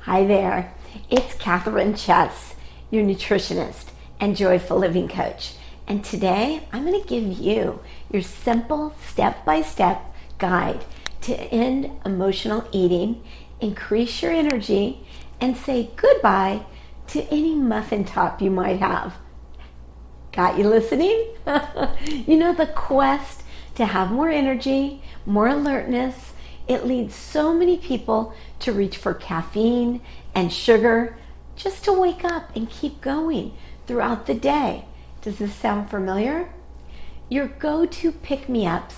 Hi there, it's Catherine Chess, your nutritionist and joyful living coach. And today I'm going to give you your simple step-by-step guide to end emotional eating, increase your energy, and say goodbye to any muffin top you might have. Got you listening? You know, the quest to have more energy, more alertness, it leads so many people to reach for caffeine and sugar just to wake up and keep going throughout the day. Does this sound familiar? Your go-to pick-me-ups,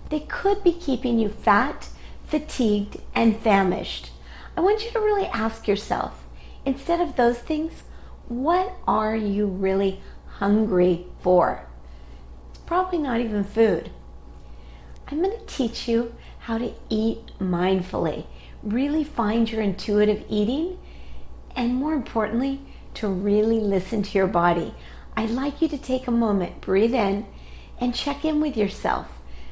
they could be keeping you fat, fatigued, and famished. I want you to really ask yourself, instead of those things, what are you really hungry for? It's probably not even food. I'm going to teach you how to eat mindfully, really find your intuitive eating, and more importantly, to really listen to your body. I'd like you to take a moment, breathe in, and check in with yourself.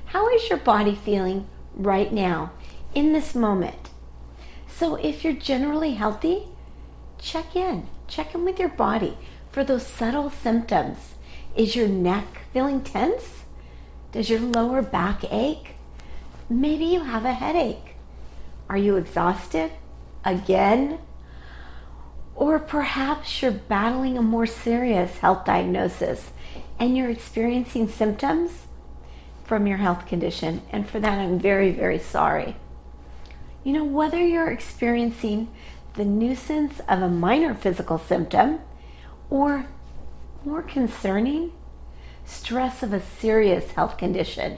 How is your body feeling right now, in this moment? So if you're generally healthy, check in with your body for those subtle symptoms. Is your neck feeling tense? Does your lower back ache? Maybe you have a headache. Are you exhausted again? Or perhaps you're battling a more serious health diagnosis and you're experiencing symptoms from your health condition. And for that, I'm very, very sorry. You know, whether you're experiencing the nuisance of a minor physical symptom or more concerning, stress of a serious health condition,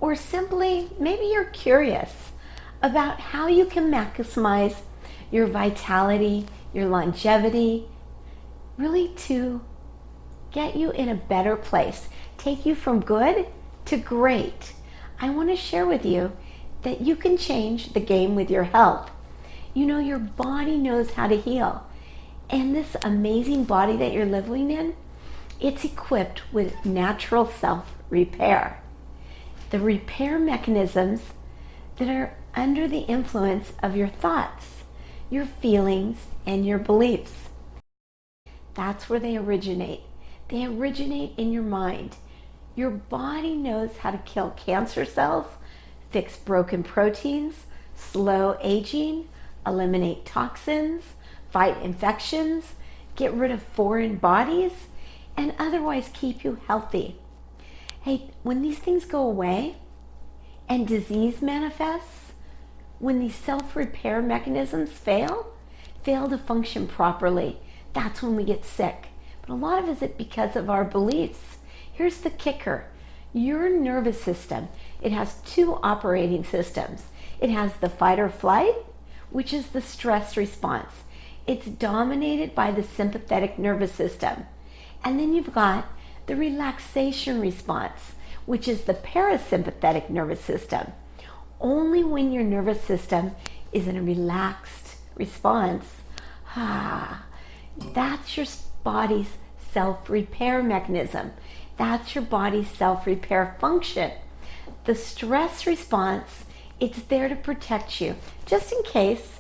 or simply maybe you're curious about how you can maximize your vitality, your longevity, really to get you in a better place, take you from good to great. I want to share with you that you can change the game with your health. You know, your body knows how to heal. And this amazing body that you're living in, it's equipped with natural self-repair. The repair mechanisms that are under the influence of your thoughts, your feelings, and your beliefs. That's where they originate. They originate in your mind. Your body knows how to kill cancer cells, fix broken proteins, slow aging, eliminate toxins, fight infections, get rid of foreign bodies, and otherwise keep you healthy. Hey, when these things go away and disease manifests, when these self-repair mechanisms fail to function properly, that's when we get sick. But a lot of it is because of our beliefs. Here's the kicker. Your nervous system, it has two operating systems. It has the fight or flight, which is the stress response. It's dominated by the sympathetic nervous system. And then you've got the relaxation response, which is the parasympathetic nervous system. Only when your nervous system is in a relaxed response, that's your body's self-repair mechanism. That's your body's self-repair function. The stress response, it's there to protect you, just in case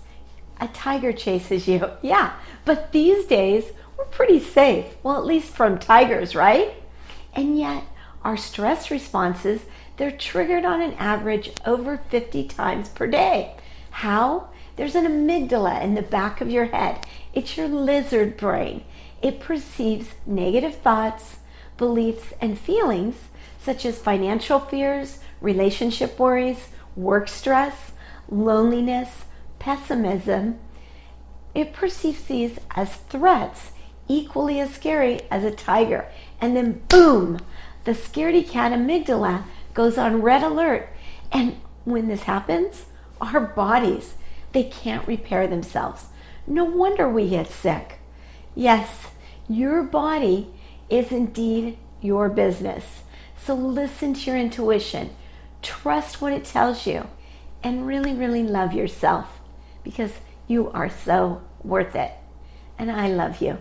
a tiger chases you. Yeah, but these days, we're pretty safe. Well, at least from tigers, right? And yet, our stress responses, they're triggered on an average over 50 times per day. How? There's an amygdala in the back of your head. It's your lizard brain. It perceives negative thoughts, beliefs, and feelings, such as financial fears, relationship worries, work stress, loneliness, pessimism. It perceives these as threats equally as scary as a tiger. And then boom, the scaredy cat amygdala goes on red alert. And when this happens, our bodies, they can't repair themselves. No wonder we get sick. Yes, your body is indeed your business. So listen to your intuition. Trust what it tells you. And really, really love yourself, because you are so worth it. And I love you.